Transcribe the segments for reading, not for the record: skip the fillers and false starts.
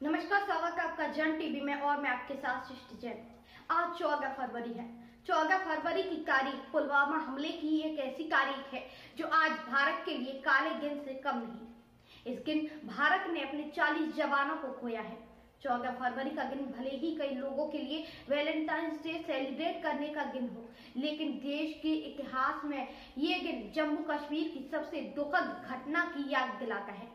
नमस्कार, स्वागत है आपका जन टीवी में और मैं आपके साथ सृष्टि जैन। आज 14 फरवरी है। 14 फरवरी की तारीख पुलवामा हमले की एक ऐसी तारीख है जो आज भारत के लिए काले दिन से कम नहीं। इस दिन भारत ने अपने 40 जवानों को खोया है। 14 फरवरी का दिन भले ही कई लोगों के लिए वैलेंटाइंस डे सेलिब्रेट करने का दिन हो, लेकिन देश के इतिहास में ये दिन जम्मू कश्मीर की सबसे दुखद घटना की याद दिलाता है।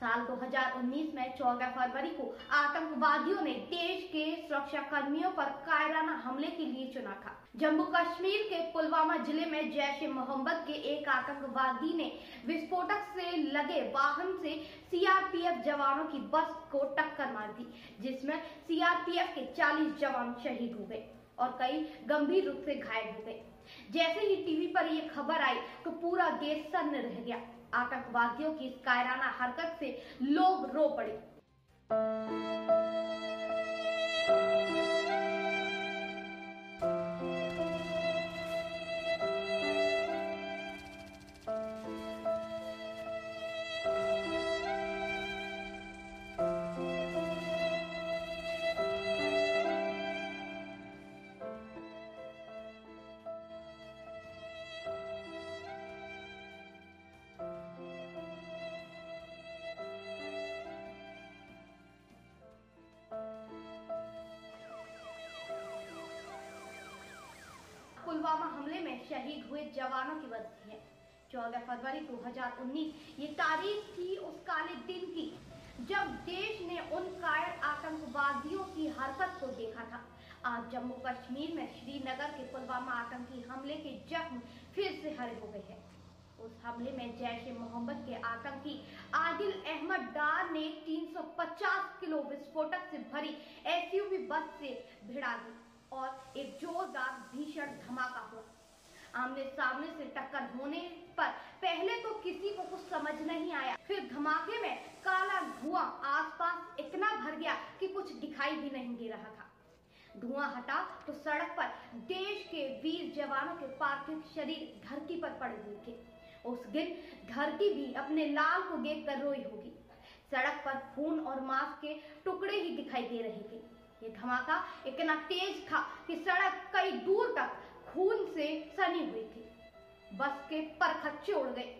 साल 2019 में 14 फरवरी को आतंकवादियों ने देश के सुरक्षा कर्मियों पर कायराना हमले के लिए चुना था। जम्मू कश्मीर के पुलवामा जिले में जैश ए मोहम्मद के एक आतंकवादी ने विस्फोटक से लगे वाहन से सीआरपीएफ जवानों की बस को टक्कर मार दी, जिसमें सीआरपीएफ के 40 जवान शहीद हो गए और कई गंभीर रूप से घायल हो गए। जैसे ही टीवी पर ये खबर आई तो पूरा देश सन्न रह गया। आतंकवादियों की इस कायराना हरकत से लोग रो पड़े। पुलवामा हमले में शहीद हुए जवानों की बरसी है। 14 फरवरी 2019 ये तारीख थी उस काले दिन की जब देश ने उन कायर आतंकवादियों की हरकत को देखा था। आज जम्मू कश्मीर में श्रीनगर के पुलवामा आतंकी हमले के जख्म फिर से हरे हो गए हैं। उस हमले में जैश ए मोहम्मद के आतंकी आदिल अहमद डार ने 350 किलो विस्फोटक से भरी एसयूवी बस से भिड़ा दी और एक जोरदार भीषण धमाका हुआ। आमने सामने से टक्कर होने पर पहले तो किसी को कुछ समझ नहीं आया, फिर धमाके में काला धुआं आसपास इतना भर गया कि कुछ दिखाई भी नहीं दे रहा था। धुआं हटा तो सड़क पर देश के वीर जवानों के पार्थिव शरीर धरती पर पड़े हुए थे। उस दिन धरती भी अपने लाल को देखकर रोई होगी। सड़क पर खून और मांस के टुकड़े ही दिखाई दे रहे थे। ये धमाका इतना तेज था कि सड़क कई दूर तक खून से सनी हुई थी। बस के परखच्चे उड़ गए।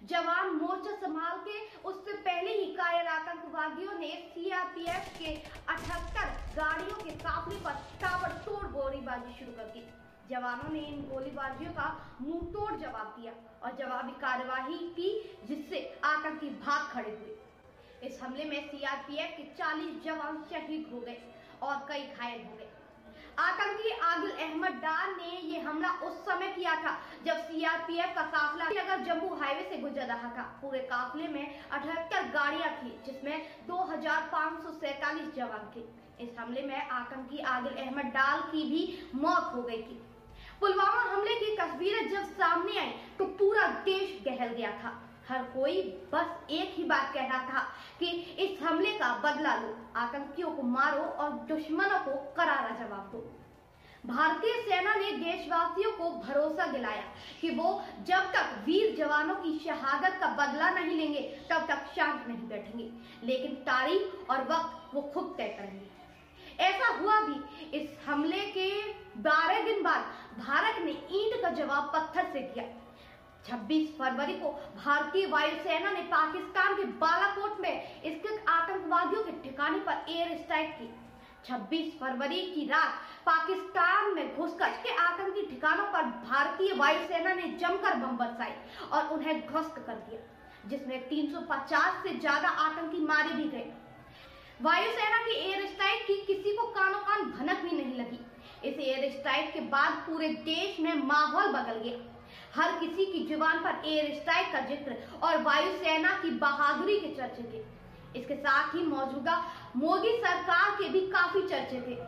जवान मोर्चा संभाल के उससे पहले ही कायर आतंकवादियों ने सीआरपीएफ के 78 गाड़ियों के काफिले पर ताबड़तोड़ गोलीबारी शुरू कर दी। जवानों ने इन गोलीबारियों का मुंह तोड़ जवाब दिया और जवाबी कार्यवाही की, जिससे आतंकी भाग खड़े हुए। इस हमले में सीआरपीएफ के 40 जवान शहीद हो गए और कई घायल हो गए। आतंकी आदिल अहमद डार ने यह हमला उस समय किया था जब सीआरपीएफ का काफिला अगर जम्मू हाईवे से गुजर रहा था। पूरे काफिले में 78 गाड़ियां थी, जिसमें 2547 जवान थे। इस हमले में आतंकी आदिल अहमद डार की भी मौत हो गई थी। पुलवामा हमले की तस्वीरें जब सामने आई तो पूरा देश दहल गया था। हर कोई बस एक ही बात कह रहा था कि इस हमले का बदला लो, आतंकियों को मारो और दुश्मनों को करारा जवाब दो। भारतीय सेना ने देशवासियों को भरोसा दिलाया कि वो जब तक वीर जवानों की शहादत का बदला नहीं लेंगे तब तक शांत नहीं बैठेंगे, लेकिन तारीख और वक्त वो खुद तय करेंगे। ऐसा हुआ भी। इस हमले के 12 दिन बाद भारत ने ईंट का जवाब पत्थर से दिया। 26 फरवरी को भारतीय वायुसेना ने पाकिस्तान के बालाकोट में स्थित आतंकवादियों के ठिकाने पर एयर स्ट्राइक की। 26 फरवरी की रात पाकिस्तान में घुसकर के आतंकी ठिकानों पर भारतीय वायुसेना ने जमकर बम बरसाए और उन्हें ध्वस्त कर दिया, जिसमें 350 से ज्यादा आतंकी मारे भी गए। वायुसेना की एयर स्ट्राइक की किसी को कानो कान भनक भी नहीं लगी। इस एयर स्ट्राइक के बाद पूरे देश में माहौल बदल गया। हर किसी की जुबान पर एयर स्ट्राइक का जिक्र और वायुसेना की बहादुरी के चर्चे थे। इसके साथ ही मौजूदा मोदी सरकार के भी काफी चर्चे थे।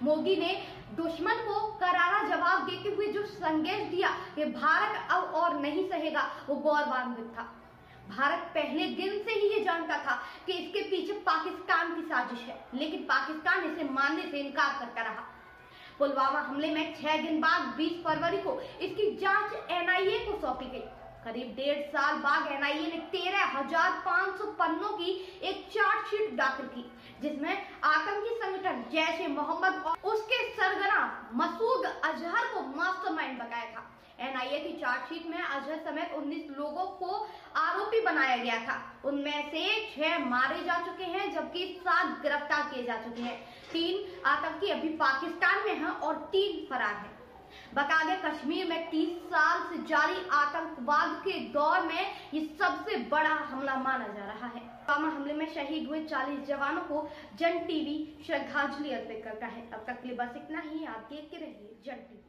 मोदी ने दुश्मन को करारा जवाब देते हुए जो संदेश दिया कि भारत अब और नहीं सहेगा, वो गौरवान्वित था। भारत पहले दिन से ही ये जानता था कि इसके पीछे पाकिस्तान की साजिश है, लेकिन पाकिस्तान इसे मानने से इनकार करता रहा। पुलवामा हमले में 6 दिन बाद 20 फरवरी को इसकी जांच एनआईए को सौंपी गई। करीब 1.5 साल बाद एनआईए ने 13,500 पन्नों की एक चार्जशीट दाखिल की, जिसमें आतंकी संगठन जैश ए मोहम्मद और उसके सरगना मसूद अजहर को मास्टरमाइंड बताया था। एनआईए की चार्जशीट में अजहर समेत 19 लोगों को आरोपी बनाया गया था। उनमें से 6 मारे जा चुके हैं, जबकि 7 गिरफ्तार किए जा चुके हैं। 3 आतंकी अभी पाकिस्तान में हैं और 3 फरार हैं। बता दें, कश्मीर में 30 साल से जारी आतंकवाद के दौर में ये सबसे बड़ा हमला माना जा रहा है। पुलवामा हमले में शहीद हुए 40 जवानों को जन टीवी श्रद्धांजलि अर्पित करता है। अब तक के लिए बस इतना ही। आप देखते रहिए जन टीवी।